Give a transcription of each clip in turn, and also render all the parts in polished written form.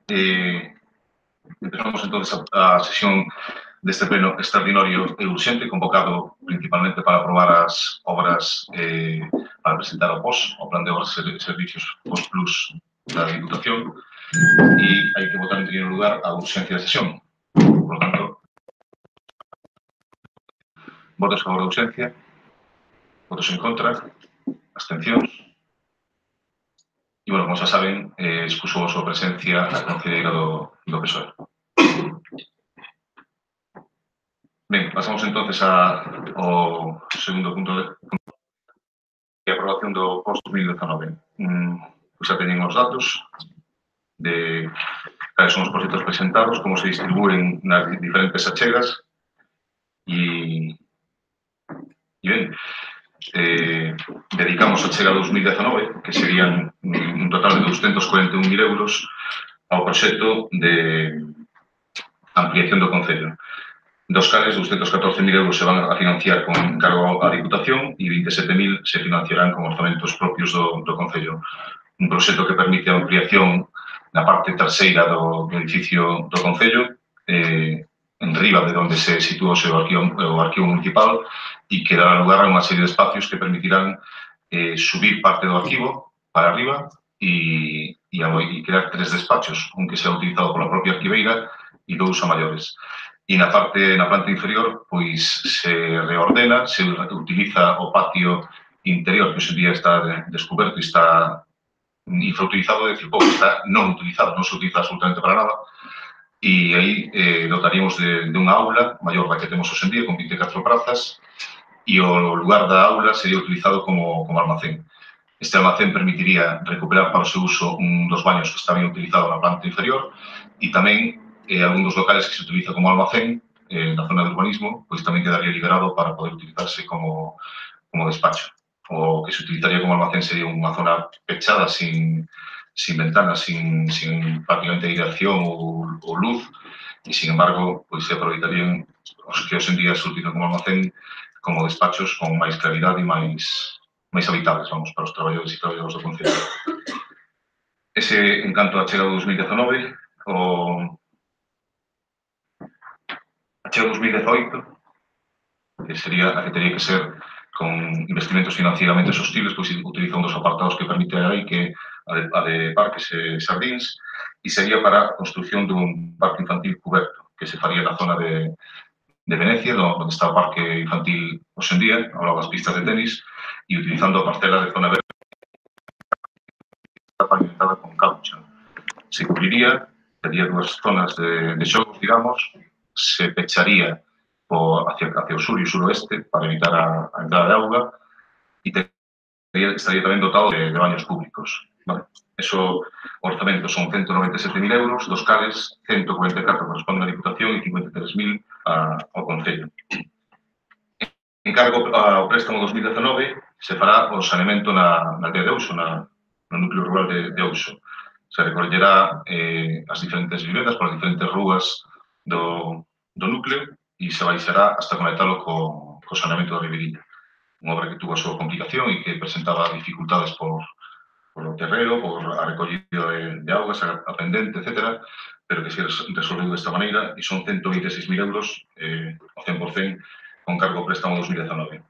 Empezamos entonces a sesión deste pleno extraordinario e urxente, convocado principalmente para aprobar as obras, para presentar o POS, o Plan de Obras e Servicios POS Plus da Diputación, e hai que votar en primeiro lugar a urxencia da sesión. Por tanto, votos a favor da urxencia, votos en contra, abstencións. E, bueno, como xa saben, expuso a súa presencia a concelleira do PSOE. Ben, pasamos entonces ao segundo punto de aprobación do POS 2019. Pois xa teñen os datos de cales son os proxectos presentados, como se distribúen nas diferentes achegas e ben, dedicamos a achega 2019, que serían un total de 241.000 euros ao proxecto de ampliación do Concello. Dos cales, 214.000 euros se van a financiar con cargo á Diputación e 27.000 se financiarán con orzamentos propios do Concello. Un proxecto que permite a ampliación na parte traseira do edificio do Concello, en riba de onde se sitúa o arquivo municipal, e que dará lugar a unha serie de espacios que permitirán subir parte do arquivo para arriba e crear 3 despachos, un que sea utilizado pola propia arquiveira e 2 a maiores. E na planta inferior, pois se reordena, se utiliza o patio interior, que hoxe en día está descoberto e está infrautilizado, é dicir, pouco, está non utilizado, non se utiliza absolutamente para nada, e aí dotaríamos de unha aula maior da que temos hoxe en día, con 24 prazas, e o lugar da aula sería utilizado como almacén. Este almacén permitiría recuperar para o seu uso un dos baños que está ben utilizado na planta inferior e tamén algún dos locales que se utiliza como almacén na zona de urbanismo, pois tamén quedaría liberado para poder utilizarse como despacho. O que se utilizaría como almacén sería unha zona pechada, sin ventanas, sin prácticamente aireación ou luz, e, sin embargo, pois se aproveitarían os que hoxe en día se utilizan como almacén como despachos con máis claridade e máis habitables, vamos, para os traballadores e traballadoras do Concello. Ese, en canto a chega do 2019, a chega do 2018, que sería a que teria que ser con investimentos financieramente sostibles, pois utiliza un dos apartados que permite a lei, que a de parques e xardíns, e sería para a construcción dun parque infantil cuberto, que se faría na zona de Venecia, onde está o parque infantil hoxe en día, ao lado das pistas de tenis, e utilizando a parcela de zona verde pavimentada con caucho. Se cubriría, tería dúas zonas de xogos, digamos, se pecharía hacia o sur e o suroeste para evitar a entrada de auga e estaría tamén dotado de baños públicos. Vale. Eso, o orzamento son 197.000 euros, dos cales 144 corresponden á Diputación e 53.000 ao Concello. En cargo ao préstamo 2019 se fará o saneamento na aldea de Ouso, no núcleo rural de Ouso. Se recollerá as diferentes vivendas polas diferentes rúas do núcleo e se baixará hasta conectalo co saneamento da Ribeiriña. Unha obra que tuvo a súa complicación e que presentaba dificultades por o terreo, por a recollida de augas, a pendente, etc., pero que se resolveu desta maneira e son 126.000 euros ao 100% con cargo ao préstamo 2019.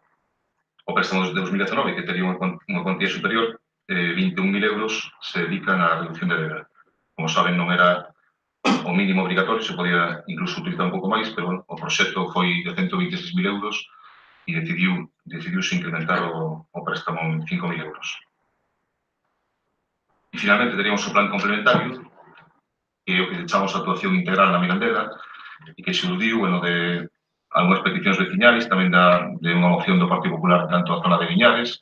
O préstamo de 2019, que tería unha cuantía superior, 21.000 euros se dedican á reducción de débeda. Como saben, non era o mínimo obrigatorio, se podía incluso utilizar un pouco máis, pero bueno, o proxecto foi de 126.000 euros e decidiuse incrementar o préstamo en 5.000 euros. E, finalmente, teríamos o plan complementario, que é o que chamamos a actuación integral na Mirandela, e que xurdiu, de algunhas peticións veciñais, tamén de unha moción do Partido Popular tanto a zona de Viñares,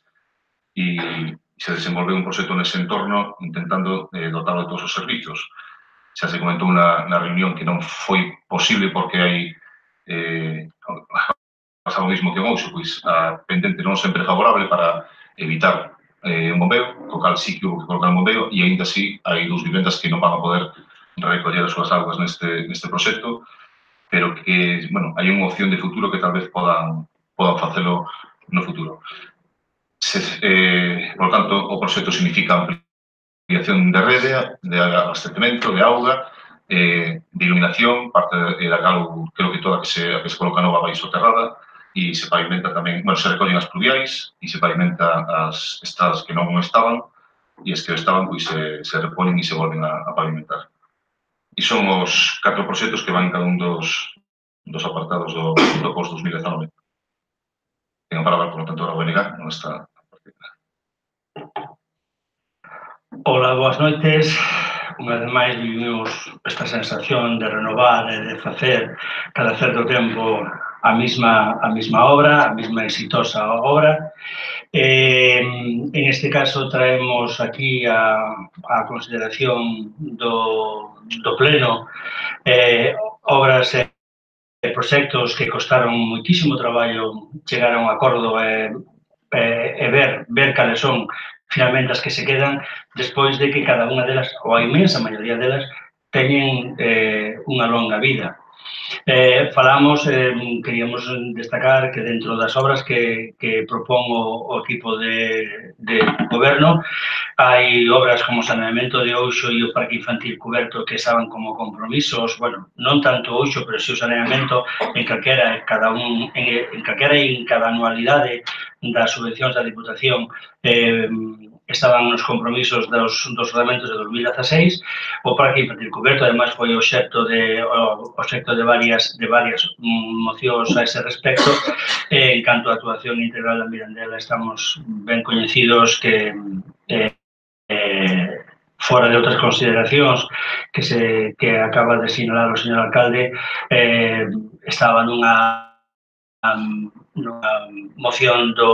e se desenvolveu un proxecto nese entorno intentando dotar de todos os servizos. Xa se comentou na reunión que non foi posible porque hai pasado o mismo que en Ouso, pois a pendente non sempre é favorable para evitar un bombeo, co cal sí que houve que colocar un bombeo, e ainda así hai 2 vivendas que non van a poder recoller as súas augas neste proxecto, pero que, bueno, hai unha opción de futuro que tal vez podan facelo no futuro. Por tanto, o proxecto significa ampliación de rede, de abastecemento, de auga, de iluminación, parte da cal, creo que toda que se coloca nova vai soterrada, e se pavimenta tamén, bueno, se recollen as pluviais e se pavimenta as estradas que non estaban, e as que estaban, pois, se reponen e se volven a pavimentar. E son os 4 proxectos que van en cada un dos apartados do post-2019. Tengo a palabra, por lo tanto, a ONG, non está. Hola, boas noites. Unha vez máis vivimos esta sensación de renovar e de facer cada certo tempo a mesma obra, a mesma exitosa obra. En este caso traemos aquí a consideración do Pleno obras e proxectos que costaron moitísimo traballo chegar a un acordo e ver cales son finalmente as que se quedan despois de que cada unha delas, ou a inmensa maioría delas, teñen unha longa vida. Falamos, queríamos destacar que dentro das obras que propón o equipo de goberno hai obras como o saneamento de Ouxo e o Parque Infantil Cuberto que estaban como compromisos, bueno, non tanto Ouxo, pero si o saneamento en calquera e en cada anualidade das subvencións da Diputación estaban nos compromisos dos ordenamentos de 2016. O Parque Infantil Cuberto, además, foi obxecto de varias mocións a ese respecto. En canto á actuación integral da Mirandela, estamos ben coñecidos que fora de outras consideracións que acaba de sinalar o señor alcalde, estaba nunha moción do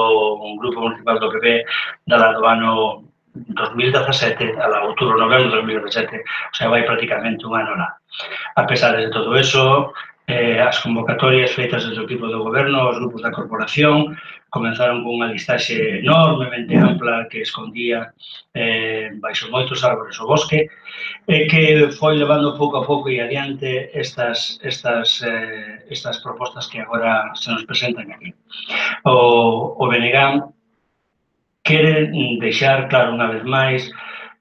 Grupo Municipal do PP dala do ano 2017, a outubro, novembro de 2017, o sea, vai prácticamente un ano lá. A pesar de todo eso, as convocatorias feitas desde o equipo do goberno, os grupos da corporación, comenzaron con unha listaxe enormemente ampla que escondía baixo moitos árbores o bosque, que foi levando pouco a pouco e adiante estas propostas que agora se nos presentan aquí. O BNG quere deixar claro unha vez máis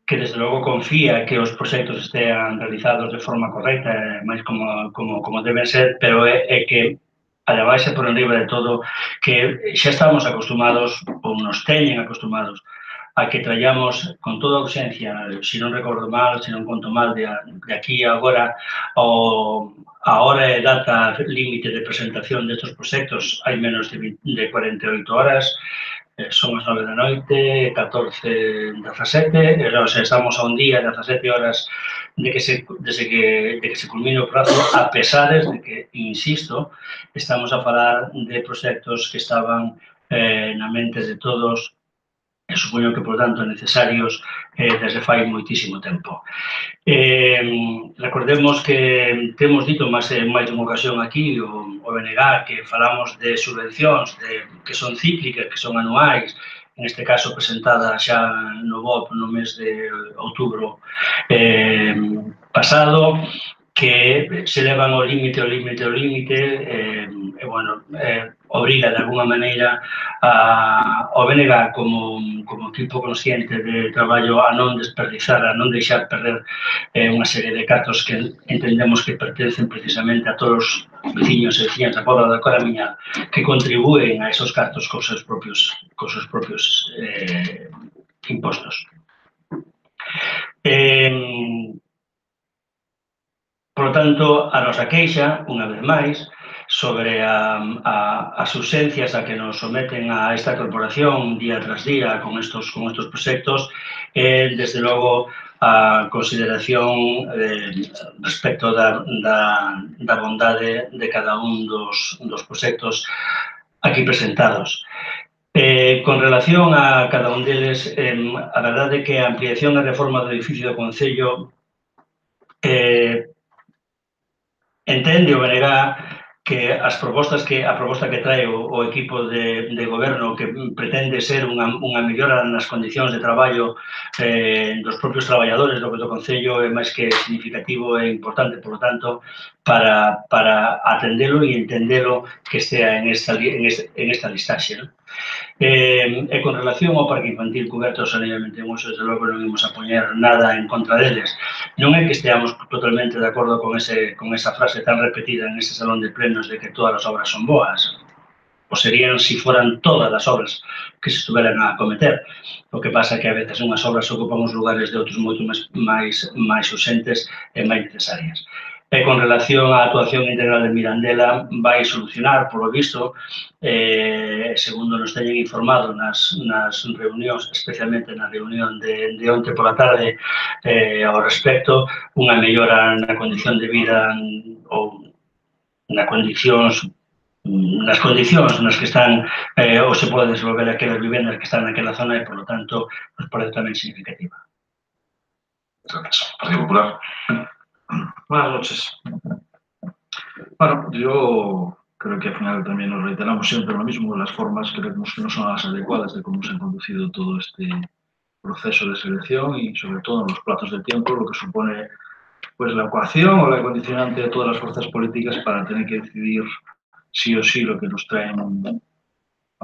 que desde logo confía que os proxectos estean realizados de forma correcta, máis como deben ser, pero é que, ademais, é por enriba de todo, que xa estamos acostumados, ou nos teñen acostumados, a que traíamos con toda urxencia, se non recordo mal, se non conto mal, de aquí a agora, a hora e data límite de presentación destes proxectos hai menos de 48 horas, son as 9 da noite, 14, 17, o sea, estamos a un día, 17 horas de que se culmine o prazo, a pesares de que, insisto, estamos a falar de proxectos que estaban na mente de todos e supoño que, por tanto, necesarios desde fai moitísimo tempo. Recordemos que temos dito máis dunha ocasión aquí o BNG que falamos de subvencións que son cíclicas, que son anuais, en este caso presentada xa no BOP no mes de outubro pasado, que se levan ao límite, e, bueno, obriga de alguna maneira ao BNG como equipo consciente de traballo a non desperdizar, a non deixar perder unha serie de cartos que entendemos que pertencen precisamente a todos os veciños e veciñas da Pobra da Coramiña que contribúen a esos cartos cos seus propios impostos. Por lo tanto, a nosa queixa, unha vez máis, sobre as urxencias a que nos someten a esta corporación día tras día con estos proxectos, desde logo, a consideración respecto da bondade de cada un dos proxectos aquí presentados. Con relación a cada un deles, a verdade é que a ampliación e reforma do edificio do Concello entende o BNG que a proposta que trae o equipo de goberno que pretende ser unha mellora nas condicións de traballo dos propios traballadores do Concello é máis que significativo e importante, por lo tanto, para atendelo e entendelo que estea en esta listaxe. E con relación ao parque infantil coberto sanamente en uso, desde logo non imos a poñer nada en contra deles. Non é que esteamos totalmente de acordo con esa frase tan repetida en ese salón de plenos de que todas as obras son boas. O serían si fueran todas as obras que se estuveran a acometer. O que pasa é que a veces unhas obras ocupan os lugares de outros moito máis urxentes e máis necesarias. E con relación á actuación integral de Mirandela, vai solucionar, polo visto, segundo nos teñen informado nas reunións, especialmente na reunión de onte pola tarde, ao respecto, unha mellora na condición de vida ou nas condicións nas que están ou se pode desenvolver aquelas vivendas que están naquela zona e, por lo tanto, nos parece tamén significativa. Gracias. Partido Popular. Buenas noches. Bueno, yo creo que al final también nos reiteramos siempre lo mismo, las formas creemos que no son las adecuadas de cómo se ha conducido todo este proceso de selección y sobre todo en los plazos de tiempo, lo que supone pues la ecuación o la condicionante de todas las fuerzas políticas para tener que decidir sí o sí lo que nos traen a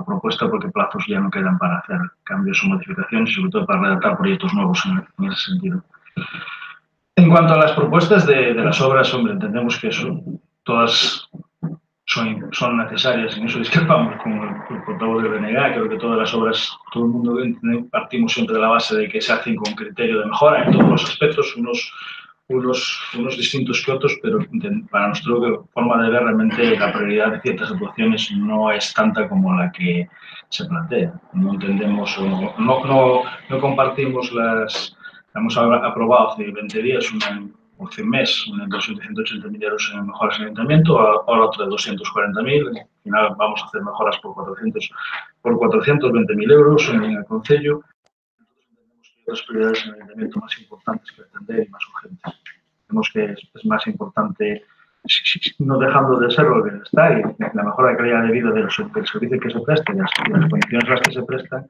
propuesta, porque plazos ya no quedan para hacer cambios o modificaciones y sobre todo para redactar proyectos nuevos en ese sentido. En cuanto a las propuestas de las obras, hombre, entendemos que todas son necesarias, en eso discrepamos con el portavoz del BNG. Creo que todas las obras, todo el mundo partimos siempre de la base de que se hacen con criterio de mejora en todos los aspectos, unos distintos que otros, pero para nuestra forma de ver realmente la prioridad de ciertas actuaciones no es tanta como la que se plantea. No entendemos o no compartimos hemos aprobado hace 20 días o hace un mes una inversión de 180.000 euros en mejoras en ayuntamiento, ahora otra de 240.000, al final vamos a hacer mejoras por 420.000 euros en el concello. Nosotros entendemos que hay otras prioridades en el ayuntamiento más importantes que atender y más urgentes. Vemos que es más importante, no dejando de ser lo que está, y la mejora de calidad de vida del servicio que se presta y las condiciones a las que se prestan,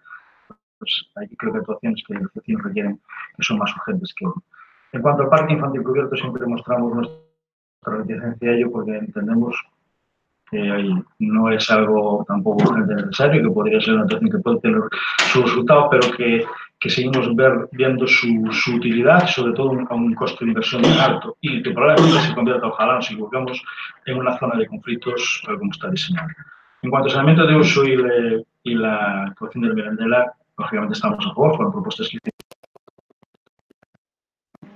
pues ahí creo que actuaciones que los vecinos requieren que son más urgentes que uno. En cuanto al parque infantil cubierto, siempre mostramos nuestra reticencia a ello porque entendemos que no es algo tampoco urgente necesario, que podría ser una actuación que puede tener su resultado, pero que seguimos viendo su utilidad, sobre todo a un costo de inversión muy alto, y que probablemente se convierta, ojalá nos equivoquemos, en una zona de conflictos tal como está diseñada. En cuanto a saneamiento de uso y la actuación del Mirandela, lógicamente estamos a favor, fueron propuestas que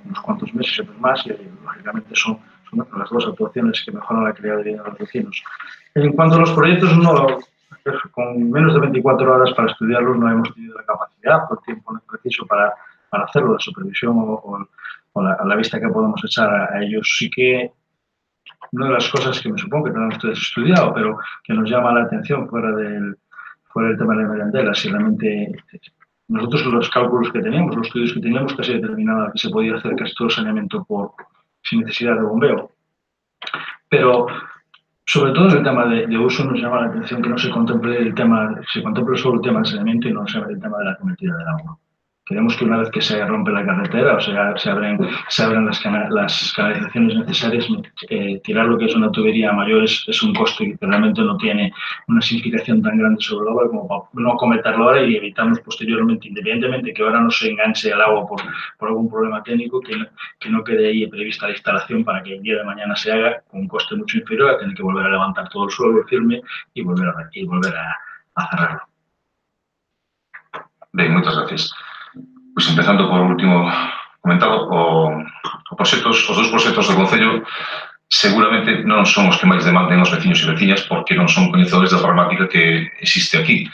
unos cuantos meses y otros más, y lógicamente son las dos actuaciones que mejoran la calidad de vida de los vecinos. En cuanto a los proyectos, con menos de 24 horas para estudiarlos no hemos tenido la capacidad o el tiempo preciso para hacerlo, la supervisión o la vista que podemos echar a ellos. Sí que una de las cosas que me supongo que tendrán ustedes estudiado, pero que nos llama la atención fuera del tema de la Mirandela, si realmente nosotros los cálculos que teníamos, los estudios que teníamos, casi determinaba que se podía hacer casi todo el saneamiento sin necesidad de bombeo. Pero sobre todo en el tema de uso nos llama la atención que no se contemple solo el tema del saneamiento y no se hable el tema de la cometida del agua. Creemos que una vez que se rompe la carretera o sea, se abren las canalizaciones necesarias, tirar lo que es una tubería mayor es un costo que realmente no tiene una significación tan grande sobre la obra como para no cometerlo ahora y evitarnos posteriormente, independientemente que ahora no se enganche el agua por algún problema técnico, que no quede ahí prevista la instalación para que el día de mañana se haga con un coste mucho inferior a tener que volver a levantar todo el suelo firme y volver a cerrarlo. Bien, muchas gracias. Pois empezando por último comentado, os dous proxectos do Concello seguramente non son os que máis demanden os veciños e veciñas porque non son coñecedores da problemática que existe aquí,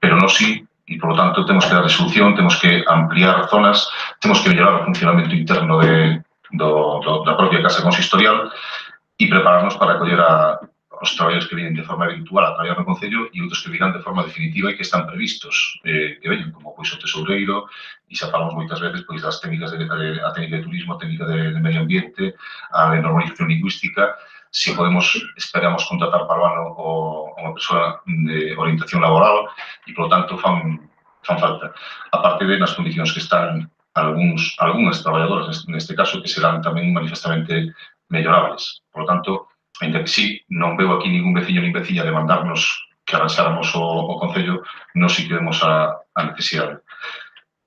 pero non sí, e por lo tanto temos que dar resolución, temos que ampliar zonas, temos que mellorar o funcionamento interno da propia Casa Consistorial e prepararnos para acoller os traballos que vienen de forma habitual a traballar no Concello e outros que virán de forma definitiva e que están previstos que veñen, como pois o tesoureiro, e xa falamos moitas veces pois das técnicas a técnica de turismo, a técnica de medio ambiente, a de normalización lingüística. Se esperamos contratar para o ano unha persoa de orientación laboral e, polo tanto, fan falta. A parte de nas condicións que están algunhas traballadoras, neste caso, que serán tamén manifestamente mellorables. Por lo tanto, ainda que sí, non veo aquí ningún veciño nin veciña demandarnos arranxáramos o Concello, non si que vemos a necesidade.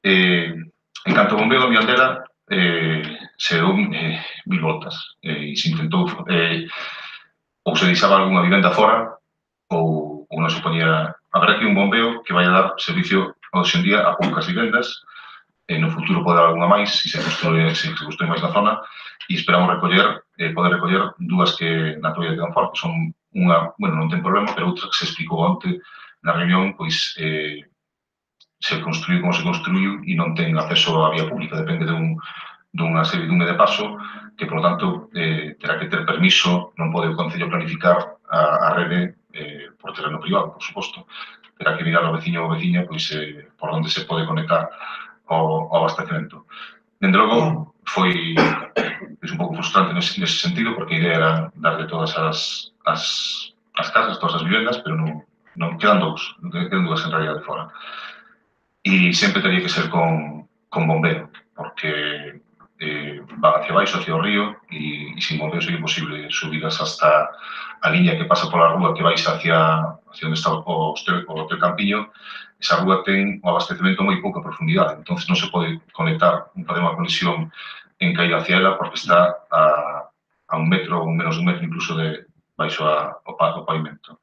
En canto ao bombeo da Mirandela, se deu 1000 voltas e se intentou ou se deixaba algunha vivenda fora ou non se ponía. A verdade que un bombeo que vai a dar servicio hoxe en día a poucas vivendas, no futuro pode dar algunha máis se construe máis na zona, e esperamos poder recoller dúas que na teoría quedan fora, que son unha, bueno, non ten problema, pero outra que se explicou onte na reunión, pois se construiu como se construiu e non ten acceso á vía pública, depende dunha serie de paso, que, por lo tanto, terá que ter permiso, non pode o Concello planificar a rede por terreno privado, por suposto. Terá que mirar ao veciño ou veciña por onde se pode conectar ao abastecemento. Dende logo, foi un pouco frustrante nese sentido, porque a idea era darle todas as casas, todas as vivendas, pero non quedan dúas en realidad de fora. E sempre teria que ser con bombeo, porque van hacia baixo, hacia o río, e sin bombeo sería imposible subidas hasta a liña que pasa pola rúa que vais hacia onde está o Hotel Campiño. Esa rúa ten o abastecemento moi pouca profundidade, entón non se pode conectar, non pode unha conexión en caída hacia ela, porque está a 1 metro ou menos de 1 metro incluso de baixo ao pavimento.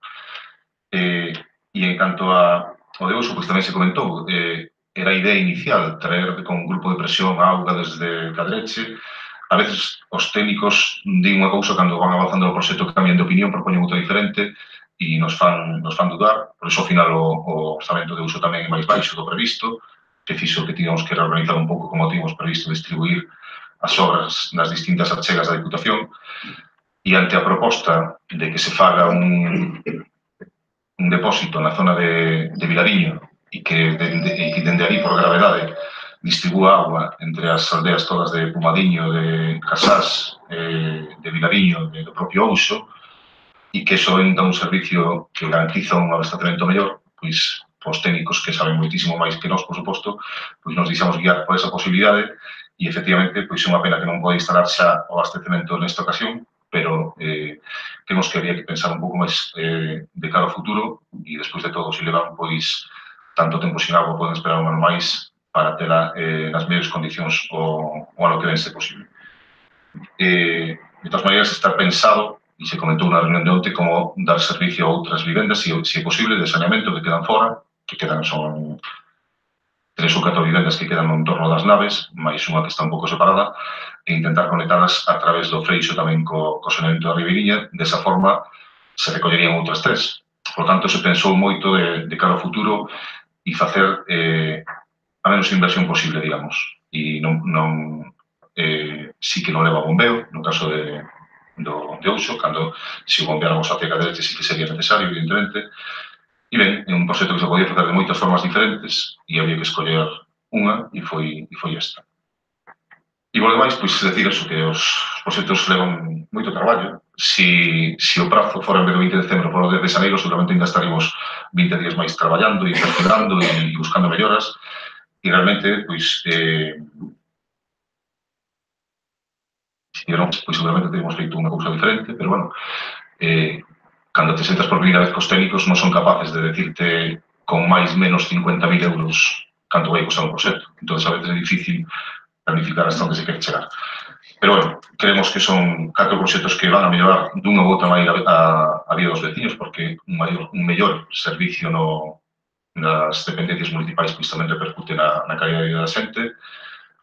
E en canto ao de uso, pois tamén se comentou, era a idea inicial traer con un grupo de presión a auga desde Cadreche. A veces os técnicos din unha cousa cando van avanzando o proxecto, cambian de opinión, propoñen outra diferente e nos fan dudar. Por iso, ao final, o orzamento de uso tamén é máis baixo do previsto, que fixo que tínhamos que reorganizar un pouco como tínhamos previsto distribuir as obras nas distintas achegas da Diputación. E ante a proposta de que se faga un depósito na zona de Vilariño e que dende ali, por gravedade, distribúa agua entre as aldeas todas de Pumadiño, de Casás, de Vilariño, do propio Ouso, e que iso dá un servicio que garantiza un abastecemento mellor, pois os técnicos que saben moitísimo máis que nós, por suposto, pois nos deixamos guiar por esa posibilidade e, efectivamente, pois é unha pena que non pode instalar xa o abastecemento nesta ocasión, pero temos que había que pensar un pouco máis de cara ao futuro e, despois de todo, se levan pois tanto tempo sin agua, poden esperar un ano máis para tela nas mellores condicións o ano que ven se posible. De todas maneiras, está pensado, e se comentou na reunión de onte, como dar servicio a outras vivendas, se é posible, de saneamento, que quedan fora, que quedan son 3 ou 4 vivendas que quedan no entorno das naves, máis unha que está un pouco separada, e intentar conectadas a través do freixo tamén co saneamento da Ribeiriña. Desa forma, se recollerían outras 3. Por tanto, se pensou moito de cara ao futuro e facer a menos inversión posible, digamos. E sí que non leva bombeo, no caso de uso, cando se o bombeáramos hacia Cadreche sí que sería necesario, evidentemente. E ben, é un proxecto que se podía facer de moitas formas diferentes e había que escoller unha e foi esta. E por demais, pois, decir eso, que os proxectos levan moito traballo. Se o prazo fora en vez do 20 de decembro, fora o 10 de xaneiro, seguramente ainda estaremos 20 días máis traballando e perfilando e buscando melloras. E realmente, pois, pois seguramente teríamos feito unha cousa diferente, pero, bueno, cando te sentas por primeira vez cos técnicos non son capaces de decirte con máis menos 50.000 euros canto vai costar un proxecto. Entón, a veces é difícil planificar hasta onde se quere chegar. Pero, bueno, creemos que son 4 proxectos que van a mellorar dunha ou outra maneira a vida dos veciños, porque un mellor servicio nas dependencias municipais pois tamén repercute na calidad de vida da xente.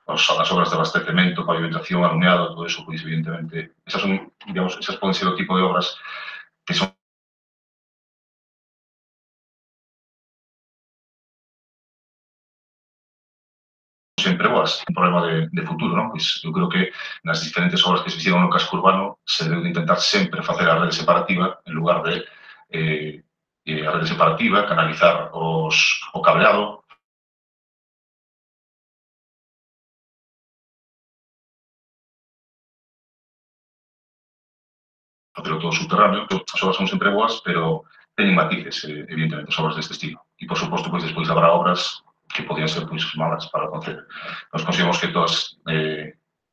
As obras de abastecemento, pavimentación, alumeado, todo eso, pois, evidentemente, esas poden ser o tipo de obras que son sempre boas, un problema de futuro, non? Pois eu creo que nas diferentes obras que se fixeron no casco urbano se debe intentar sempre facer a rede separativa en lugar de a rede separativa, canalizar o cableado, facelo todo subterráneo. As obras son sempre boas, pero teñen matices, evidentemente, as obras deste estilo. E, por suposto, pois, despois habrá obras que podían ser pois malas para o Concello. Nos consideramos que todas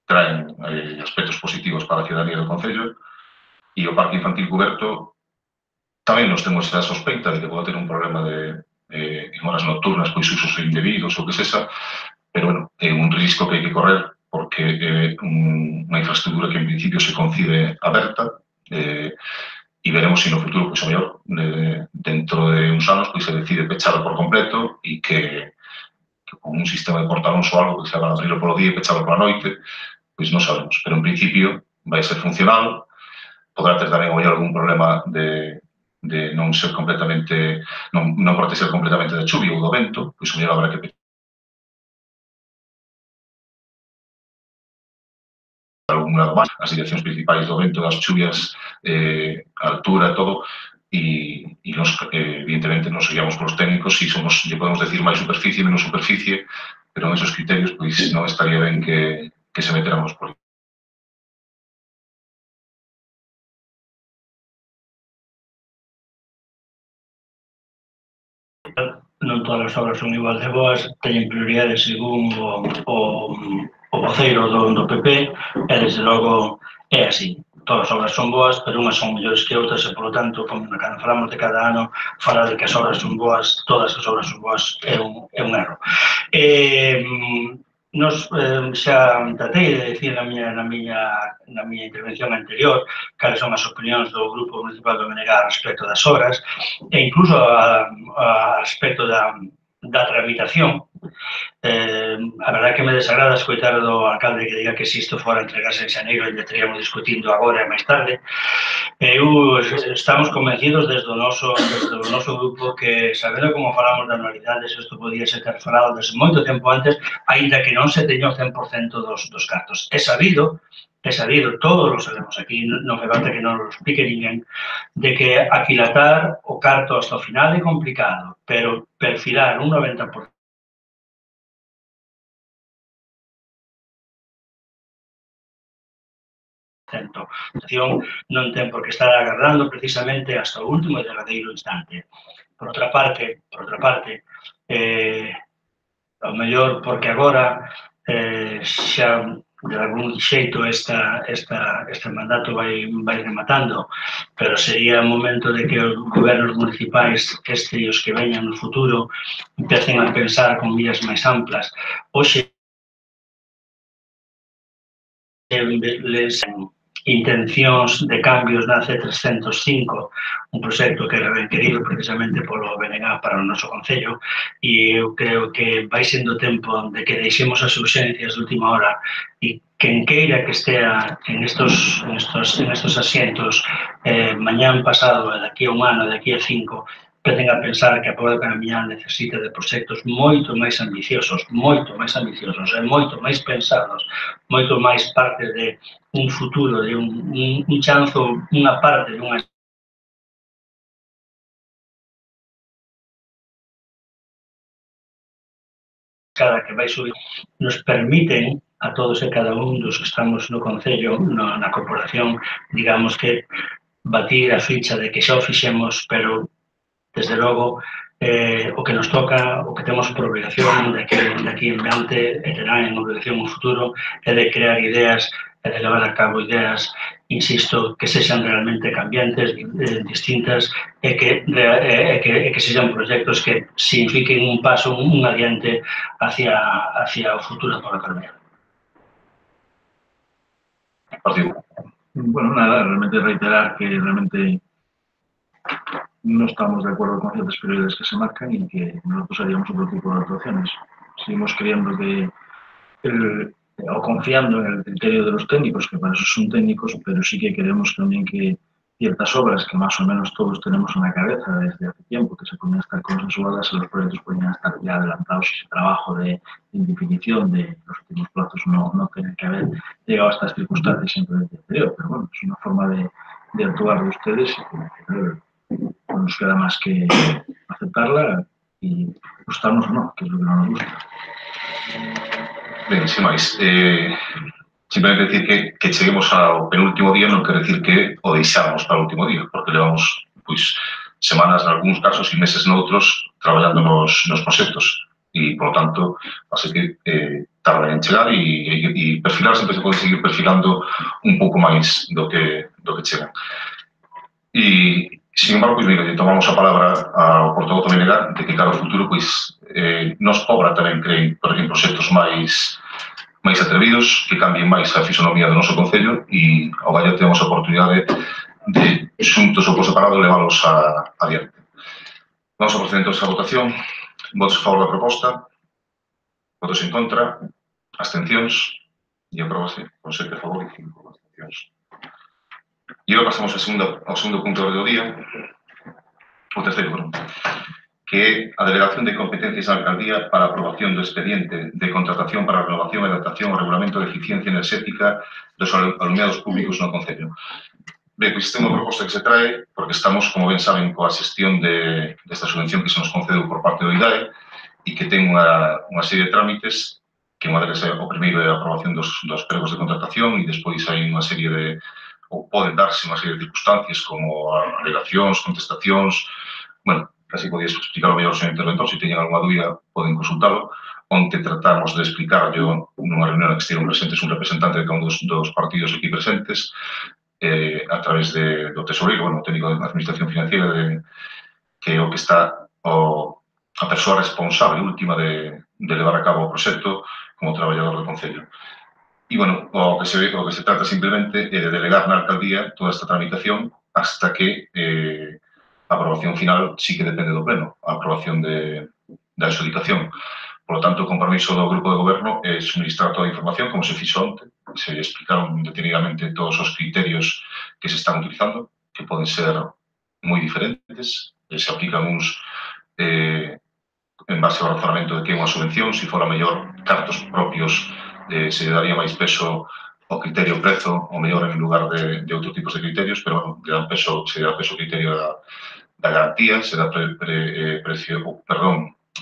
traen aspectos positivos para a ciudadanía do Concello e o Parque Infantil Cuberto Tamén nos temos a sospeita de que pode ter un problema en horas nocturnas, pois usos indebidos ou que sexa, pero bueno, é un risco que hai que correr porque é unha infraestructura que en principio se concibe aberta e veremos se no futuro, pois, o mellor, dentro de uns anos, pois se decide pechado por completo e que con un sistema de portalóns ou algo que se van a abrirlo polo día e pechado pola noite, pois non sabemos, pero en principio vai ser funcional, podrá ter tamén algún problema de non ser completamente, non proteger completamente da chuvia ou do vento, pois o mellor habrá que algún lado máis, as direccións principais do vento, das chuvias, a altura, todo, e nos, evidentemente, nos guiamos polos técnicos e somos, lle podemos decir máis superficie, menos superficie, pero en esos criterios, pois non estaría ben que se meteramos por aí. Non todas as obras son igual de boas, teñen prioridades según o voceiro do PP, e desde logo é así. Todas as obras son boas, pero unhas son mellores que outras, e, polo tanto, como cando falamos de cada ano, falar de que as obras son boas, todas as obras son boas, é un erro. Nos xa tratei de decir na miña intervención anterior cales son as opinións do Grupo Municipal do BNG respecto das obras e incluso a respecto da tramitación. A verdade que me desagrada escoitar do alcalde que diga que se isto fora entregarse en xaneiro e estaríamos discutindo agora e máis tarde. Estamos convencidos desde o noso grupo que, sabendo como falamos de anualidades, isto podía ser ter falado desde moito tempo antes, aínda que non se teño o 100% dos cartos. É sabido, todos lo sabemos aquí, non me falta que non lo explique ninguén, de que aquilatar o carto hasta o final é complicado, pero perfilar un 90% non ten por que estar agardando precisamente hasta o último e derradeiro instante. Por outra parte, ao mellor porque agora xa de algún xeito este mandato vai rematando, pero sería o momento de que os gobernos municipais, este e os que veñan no futuro, empecen a pensar con miras máis amplas. Hoxe les intencións de cambios na C305, un proxecto que era ben querido precisamente polo BNG para o noso concello, e eu creo que vai sendo tempo de que deixemos as urxencias de última hora e quen queira que estea en estos asientos mañán pasado, daqui a un ano, daqui a 5, empecen a pensar que a Póboa de Caramiñal necesita de proxectos moito máis ambiciosos e moito máis pensados, moito máis parte de un futuro, de un chanzo, unha parte de unha escada que vai subir, nos permiten a todos e cada un dos que estamos no Concello, na corporación, digamos que batir a ficha de que xa o fixemos, pero desde logo o que nos toca, o que temos por obligación de aquí en diante, e terá en obligación no futuro, é de crear ideas e de levar a cabo ideas, insisto, que sexan realmente cambiantes, distintas, e que sexan proxectos que signifiquen un paso, un adiante hacia o futuro da Póboa de Caramiñal. Bueno, nada, realmente reiterar que realmente no estamos de acuerdo con ciertas prioridades que se marcan y que nosotros haríamos otro tipo de actuaciones. Seguimos creyendo o confiando en el criterio de los técnicos, que para eso son técnicos, pero sí que queremos también que ciertas obras que más o menos todos tenemos en la cabeza desde hace tiempo, que se podían estar consensuadas, los proyectos podían estar ya adelantados y ese trabajo de indefinición de los últimos plazos no tiene que haber llegado a estas circunstancias siempre desde el anterior, pero bueno, es una forma de actuar de ustedes y no nos queda más que aceptarla y gustarnos o no, que es lo que no nos gusta. Ben, sin máis, simplemente decir que cheguemos ao penúltimo día non quere decir que o deixáramos para o último día, porque levamos semanas en algúns casos e meses noutros traballando nos proxectos e, por lo tanto, así que tarda en chegar e perfilar sempre se pode seguir perfilando un pouco máis do que chegan. E Sin embargo, pois, mira, tomamos a palabra ao portavoz do BNG de que cara ao futuro, pois, nos Pobra tamén creen, por exemplo, proxectos máis atrevidos, que cambien máis a fisonomía do noso Concello e ao gallo temos a oportunidade de, xuntos ou por separado, leválos adiante. Vamos a proceder entonces a votación. Votos a favor da proposta, votos en contra, abstencións e apróbase con 7 a favor e 5 abstencións. E agora pasamos ao segundo punto do día, o terceiro, que é a delegación de competencias da alcaldía para a aprobación do expediente de contratación para a renovación e adaptación ao regulamento de eficiencia enerxética dos alumeados públicos no Concello. Ben, pois esta é unha proposta que se trae porque estamos, como ben saben, coa xestión desta subvención que se nos concedeu por parte do IDAE e que ten unha serie de trámites que unha deles é o primeiro é a aprobación dos pregos de contratación e despois hai unha serie de, ou poden darse unha serie de circunstancias como alegacións, contestacións, bueno, casi podías explicar o mellor ao seu interventor, se teñen alguna dúbida poden consultalo, onde tratamos de explicarlo nunha reunión que estiveron presentes un representante de cada un dos partidos aquí presentes a través do tesoreiro, bueno, o técnico de administración financiera que é o que está a persoa responsable última de levar a cabo o proxecto como traballador do Concello. E, bueno, o que se trata simplemente é de delegar na alcaldía toda esta tramitación hasta que a aprobación final sí que depende do pleno, a aprobación da adxudicación. Por lo tanto, o compromiso do grupo de goberno é suministrar toda a información, como se fixo onte, se explicaron detenidamente todos os criterios que se están utilizando, que poden ser moi diferentes, se aplican uns en base ao razonamento de que é unha subvención, se fora mellor cartos propios se daría máis peso ao criterio prezo, ou mellor en lugar de outros tipos de criterios, pero, bueno, se dá peso ao criterio da garantía, se dá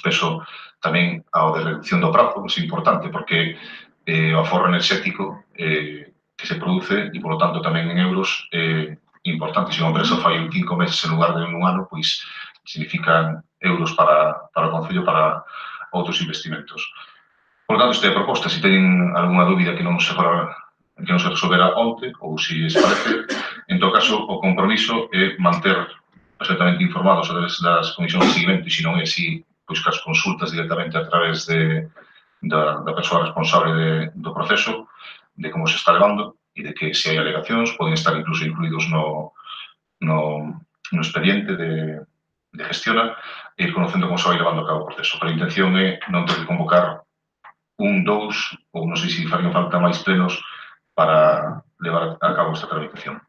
peso tamén ao de reducción do prazo, é importante porque o aforro enerxético que se produce e, por lo tanto, tamén en euros é importante. Se unha empresa fai 5 meses en lugar de un ano, pois significan euros para o Concello, para outros investimentos. Por lo tanto, esta é a proposta. Se teñen alguna dúbida que non se resolverá onte, ou se les parece, en todo caso, o compromiso é manter perfectamente informados a través das comisións de seguimento, e se non é así, pois que as consultas directamente a través da persoa responsable do proceso, de como se está levando e de que se hai alegacións, poden estar incluso incluídos no expediente de gestiona e ir conocendo como se vai levando a cabo o proceso. Pero a intención é non ter que convocar 1, 2 ou non sei se farían falta máis plenos para levar a cabo esta tramitación.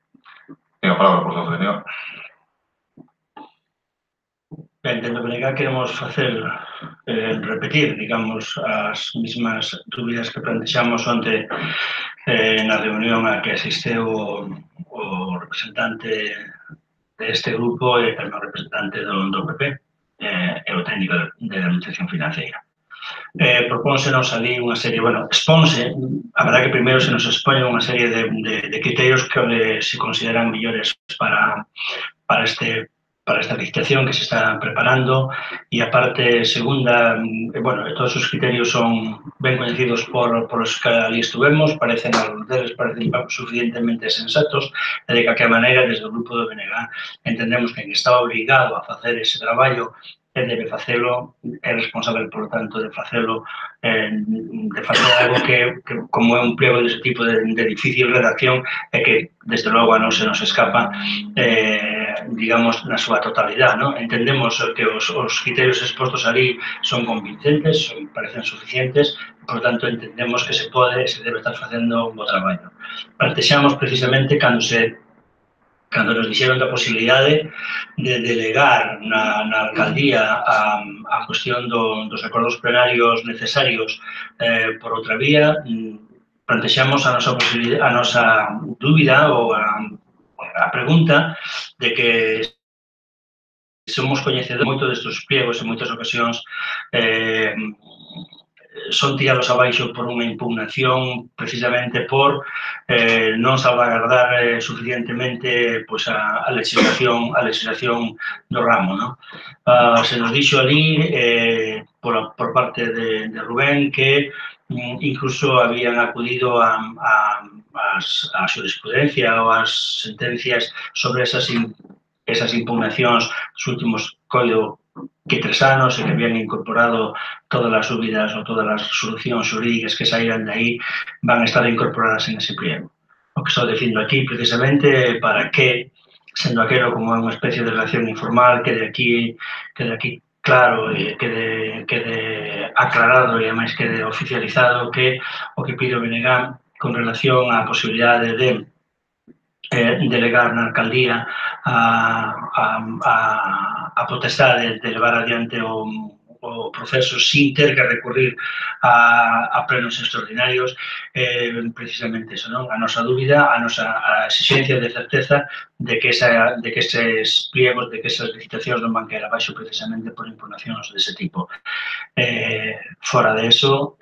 Ten a palabra por todo o DNA. Ben, dentro do BNG queremos repetir, digamos, as mesmas dúbidas que plantexamos onte na reunión a que asisteu o representante deste grupo e tamén o representante do PP e o técnico de administración financiera. Propónsenos ali unha serie, bueno, expónse, a verdad que primeiro se nos expone unha serie de criterios que se consideran mellores para esta licitación que se está preparando e a parte segunda, bueno, todos os criterios son ben coñecidos por os que ali estuvemos, parecen suficientemente sensatos e de calquera maneira desde o grupo do BNG entendemos que quen está obrigado a facer ese traballo debe facelo, é responsable, por tanto, de facelo, de facer algo que como é un pliego dese tipo de difícil redacción, é que, desde logo, a non se nos escapa, digamos, na súa totalidade, non? Entendemos que os criterios expostos ali son convincentes, parecen suficientes, por tanto, entendemos que se debe estar facendo un bo traballo. Plantexamos, precisamente, cando nos dixeron da posibilidade de delegar na alcaldía a cuestión dos acordos plenarios necesarios por outra vía, plantexamos a nosa dúbida ou a pregunta de que somos coñecedores moito destes pliegos en moitas ocasións son tirados abaixo por unha impugnación precisamente por non salvagardar suficientemente a legislación do ramo. Se nos dixo ali por parte de Rubén que incluso habían acudido a jurisprudencia ou as sentencias sobre esas esas impugnacións dos últimos coido que 3 anos e que habían incorporado todas as subidas ou todas as solucións xurídicas que saíran de aí van a estar incorporadas en ese pliego. O que estou dicindo aquí precisamente para que, sendo aquelo como é unha especie de relación informal, quede aquí claro e quede aclarado e ademais quede oficializado que o que pide o BNG con relación á posibilidade de delegar na alcaldía a potestade de levar adiante o proceso sin ter que recurrir a plenos extraordinarios, precisamente eso, non? A nosa dúbida, a nosa exigencia de certeza de que eses pliegos, de que esas licitacións non van caer abaixo precisamente por impugnacións dese tipo. Fora de eso,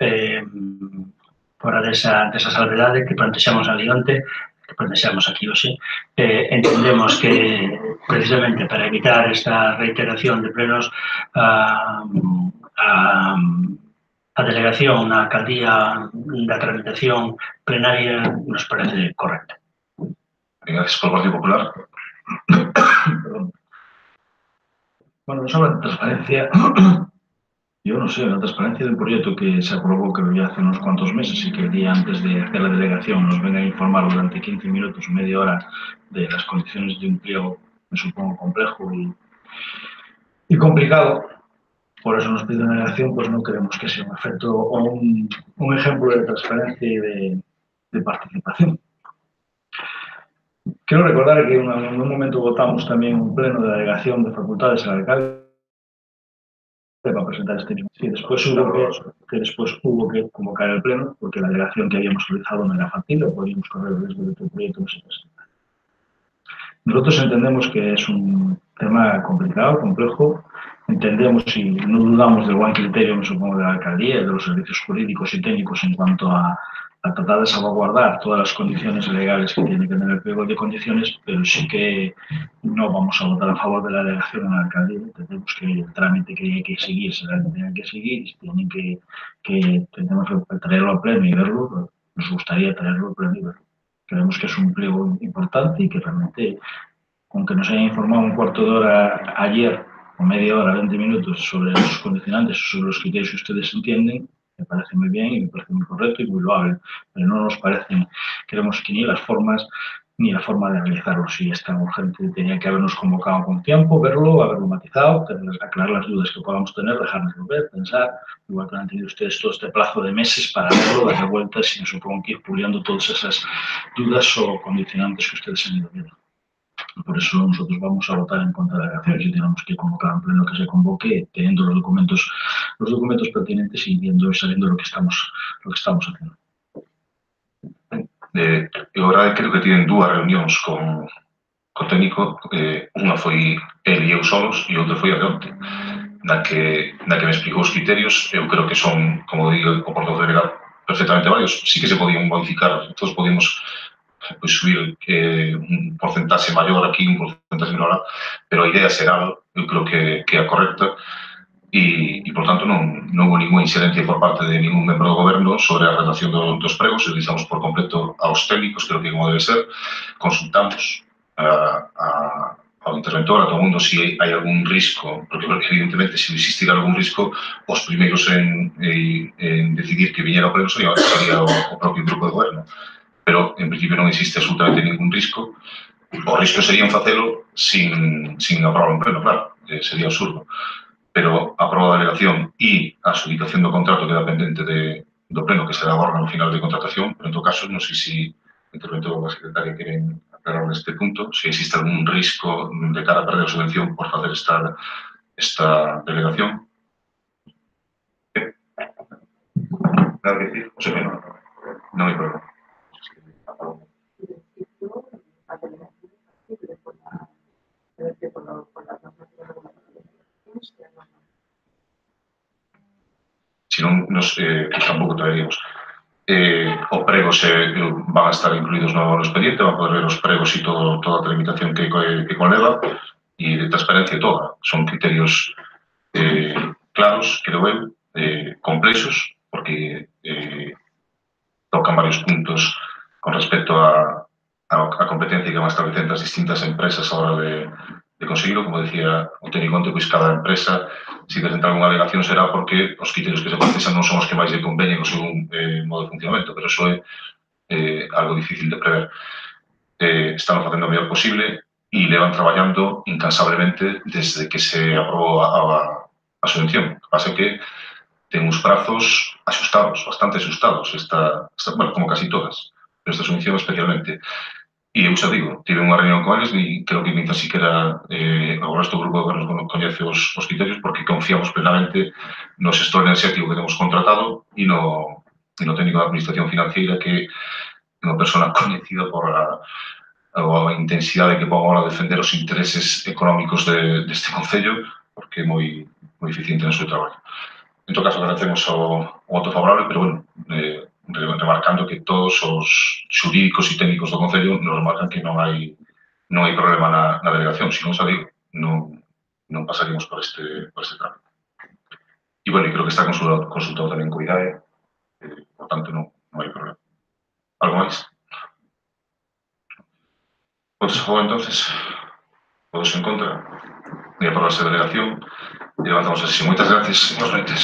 fora desa salvedade que plantexamos ali onte, que plantexamos aquí hoxe, entendemos que precisamente para evitar esta reiteración de plenos a delegación na alcaldía da tramitación plenaria nos parece correcta. Gracias por el Partido Popular. Bueno, nos habla de transparencia. Yo no sé, la transparencia del proyecto que se aprobó creo ya hace unos cuantos meses y que el día antes de hacer la delegación nos venga a informar durante 15 minutos o media hora de las condiciones de un pliego, me supongo complejo y complicado. Por eso nos pide una delegación, pues no queremos que sea un efecto o un ejemplo de transparencia y de participación. Quiero recordar que en un momento votamos también un pleno de la delegación de facultades al alcalde para presentar este mismo. Sí, después hubo que convocar el pleno porque la delegación que habíamos realizado no era factible, podíamos correr el riesgo de que el proyecto no se presentara. Nosotros entendemos que es un tema complicado, complejo, entendemos y no dudamos del buen criterio, me supongo, de la alcaldía y de los servicios jurídicos y técnicos en cuanto a tratar de salvaguardar todas las condiciones legales que tiene que tener el pliego de condiciones, pero sí que no vamos a votar a favor de la delegación en la alcaldía. Entendemos que el trámite que hay que seguir será el que tienen que seguir y si tenemos que traerlo al pleno y verlo, nos gustaría traerlo al pleno y verlo. Creemos que es un pliego importante y que realmente, aunque nos haya informado un cuarto de hora ayer o media hora, 20 minutos sobre los condicionantes, sobre los criterios que ustedes entienden, me parece muy bien y me parece muy correcto y muy loable, pero no nos parecen, creemos que ni las formas ni la forma de realizarlo. Si es tan urgente, tenía que habernos convocado con tiempo, verlo, haberlo matizado, aclarar las dudas que podamos tener, dejárnoslo ver, pensar, igual que han tenido ustedes todo este plazo de meses para verlo, darle vueltas y me supongo que ir puliendo todas esas dudas o condicionantes que ustedes han ido viendo. Por eso nosotros vamos a votar en contra de la delegación. Si tenemos que convocar un pleno que se convoque, teniendo los documentos pertinentes y viendo y sabiendo lo que estamos haciendo. Ahora creo que tienen dúas reunións con técnico, unha foi el e eu solos e outra foi a de onte, na que me explicou os criterios. Eu creo que son, como digo, o portavoz delegado, perfectamente varios. Sí que se podían modificar, todos podíamos subir un porcentaxe maior aquí, un porcentaxe menor, pero a idea xeral eu creo que é a correcta e, por tanto, non houve ninguna inxerencia por parte de ningún membro do goberno sobre a redacción dos pregos. Realizamos por completo aos técnicos, creo que como debe ser, consultamos ao interventor, a todo mundo, se hai algún risco, porque evidentemente se existir algún risco, os primeiros en decidir que viñera o pleno sería o propio grupo de goberno. Pero en principio non existe absolutamente ningún risco. O risco sería facelo sin aprobar un pleno, claro, sería absurdo. Pero a prova da delegación e a adjudicación do contrato queda pendente do pleno, que será agora no final de contratación, pero en todo caso, non sei se o interventor ou a secretaria queren aclarar neste punto, se existe algún risco de cara a perder a subvención por facer esta delegación. Nada que decir, o sea que non hai problema. Si non, tampouco traeríamos. O prego van a estar incluídos no expediente, van a poder ver os pregos e toda a tramitación que conleva e de transparencia toda. Son criterios claros, creo eu, complexos, porque tocan varios puntos con respecto a competencia que van a establecer as distintas empresas a hora conseguirlo, como decía o técnico onte, pois cada empresa, se presenta algunha alegación será porque os criterios que se procesan non son os que máis lle conveñen o seu modo de funcionamento, pero iso é algo difícil de prever. Están facendo o mellor posible e levan traballando incansablemente desde que se aprobou a subvención. O que pasa é que ten uns prazos asustados, bastante asustados, bueno, como casi todas, pero esta subvención especialmente. E eu xa digo, tive unha reunión con eles e creo que nin tan siquiera o resto do grupo de goberno coñece os criterios porque confiamos plenamente no xestor enerxético que temos contratado e no técnico da administración financiera que é unha persona coñecida por a intensidade que pon agora a defender os intereses económicos deste Concello porque é moi eficiente no seu traballo. En todo caso, agradecemos o voto favorable, pero, bueno, remarcando que todos os xurídicos e técnicos do Concello nos remarcan que non hai problema na delegación, senón, xa digo, non pasaríamos por este trámite. E, bueno, creo que está consultado tamén co IDAE, por tanto, non hai problema. Algo máis? Votos a favor, entonces? Votos en contra? E aprobarse a delegación. E levantamos a sesión. Moitas gracias, boas noites.